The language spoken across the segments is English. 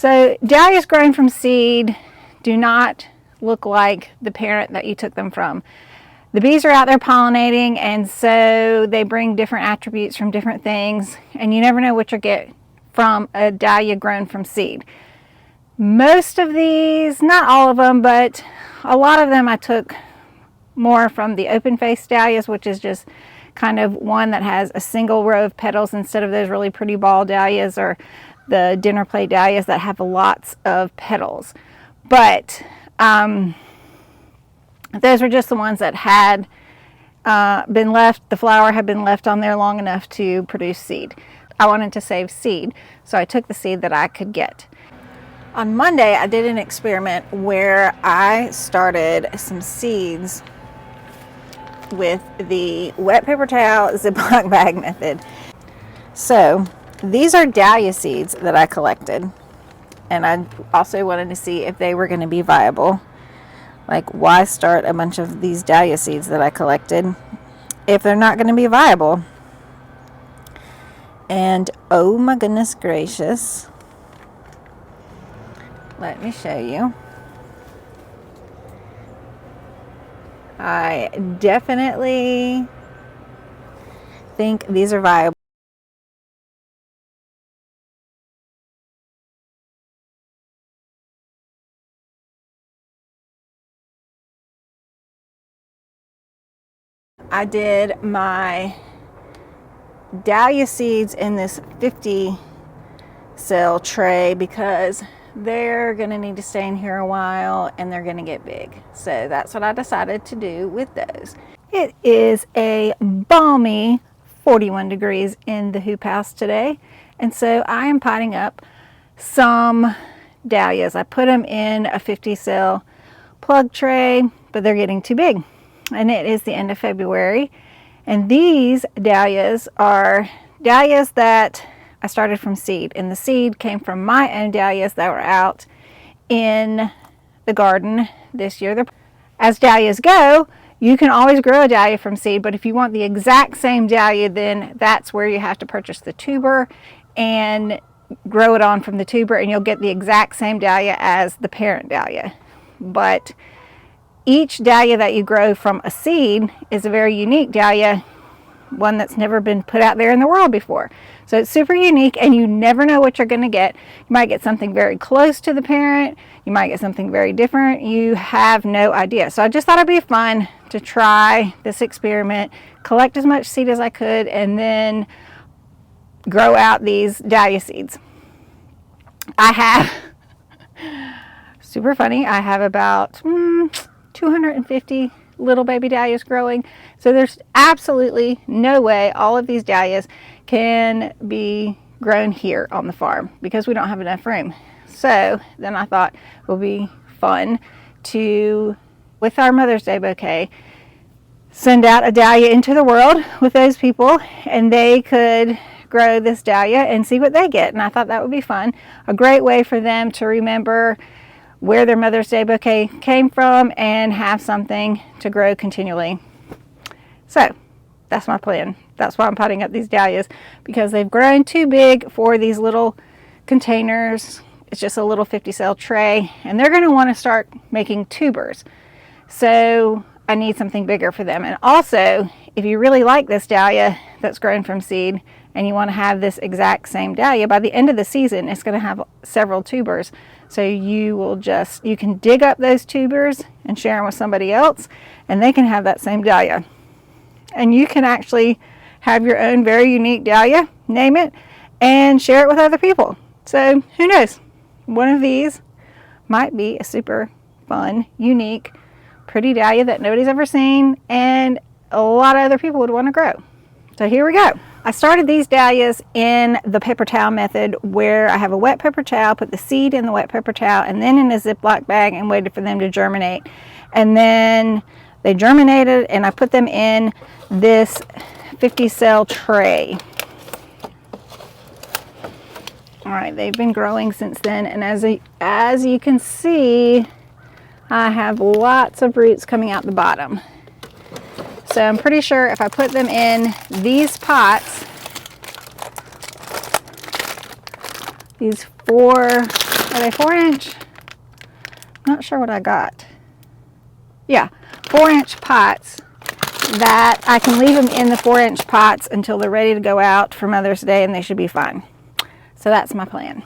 So dahlias grown from seed do not look like the parent that you took them from. The bees are out there pollinating, and so they bring different attributes from different things, and you never know what you'll get from a dahlia grown from seed. Most of these, not all of them, but a lot of them I took more from the open face dahlias, which is just kind of one that has a single row of petals instead of those really pretty ball dahlias or the dinner plate dahlias that have lots of petals. But those were just the ones that had been left, the flower had been left on there long enough to produce seed. I wanted to save seed, so I took the seed that I could get. On Monday, I did an experiment where I started some seeds with the wet paper towel Ziploc bag method. So these are dahlia seeds that I collected, and I also wanted to see if they were going to be viable. Like, why start a bunch of these dahlia seeds that I collected if they're not going to be viable? And oh my goodness gracious, let me show you. I definitely think these are viable. I did my dahlia seeds in this 50 cell tray because they're going to need to stay in here a while and they're going to get big. So that's what I decided to do with those. It is a balmy 41 degrees in the hoop house today, and so I am potting up some dahlias. I put them in a 50 cell plug tray, but they're getting too big, and it is the end of February, and these dahlias are dahlias that I started from seed, and the seed came from my own dahlias that were out in the garden this year. As dahlias go, you can always grow a dahlia from seed, but if you want the exact same dahlia, then that's where you have to purchase the tuber and grow it on from the tuber, and you'll get the exact same dahlia as the parent dahlia. But each dahlia that you grow from a seed is a very unique dahlia, one that's never been put out there in the world before. So it's super unique, and you never know what you're going to get. You might get something very close to the parent. You might get something very different. You have no idea. So I just thought it'd be fun to try this experiment, collect as much seed as I could, and then grow out these dahlia seeds. I have, super funny, I have about 250 little baby dahlias growing. So there's absolutely no way all of these dahlias can be grown here on the farm because we don't have enough room. So then I thought it would be fun to, with our Mother's Day bouquet, send out a dahlia into the world with those people, and they could grow this dahlia and see what they get. And I thought that would be fun. A great way for them to remember where their Mother's Day bouquet came from and have something to grow continually. So that's my plan. That's why I'm potting up these dahlias, because they've grown too big for these little containers. It's just a little 50 cell tray, and they're going to want to start making tubers. So I need something bigger for them. And also, if you really like this dahlia that's grown from seed and you want to have this exact same dahlia, by the end of the season it's going to have several tubers. So you can dig up those tubers and share them with somebody else, and they can have that same dahlia. And you can actually have your own very unique dahlia, name it, and share it with other people. So who knows? One of these might be a super fun, unique, pretty dahlia that nobody's ever seen, and a lot of other people would want to grow. So here we go. I started these dahlias in the paper towel method, where I have a wet paper towel, put the seed in the wet paper towel, and then in a Ziploc bag, and waited for them to germinate. And then they germinated, and I put them in this 50 cell tray. All right, they've been growing since then, and as you can see, I have lots of roots coming out the bottom. So I'm pretty sure if I put them in these pots, these 4 Are they 4-inch? Not sure what I got. Yeah, 4-inch pots that I can leave them in the 4-inch pots until they're ready to go out for Mother's Day, and they should be fine. So that's my plan.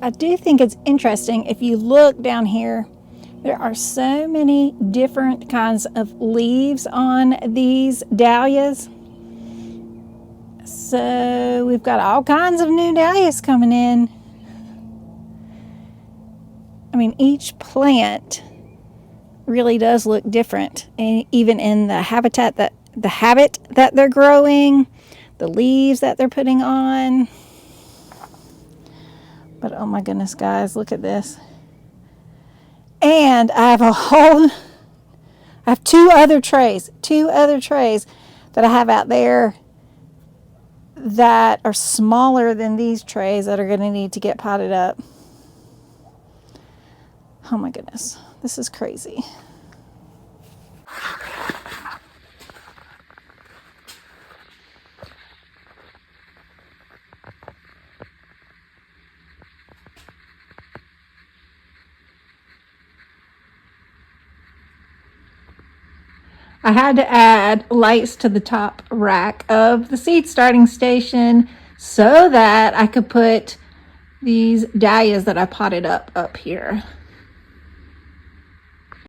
I do think it's interesting, if you look down here, there are so many different kinds of leaves on these dahlias. So we've got all kinds of new dahlias coming in. I mean, each plant really does look different, and even in the habit that they're growing, the leaves that they're putting on. But oh my goodness, guys, look at this. And I have two other trays that I have out there that are smaller than these trays that are going to need to get potted up. Oh my goodness, this is crazy. I had to add lights to the top rack of the seed starting station so that I could put these dahlias that I potted up here.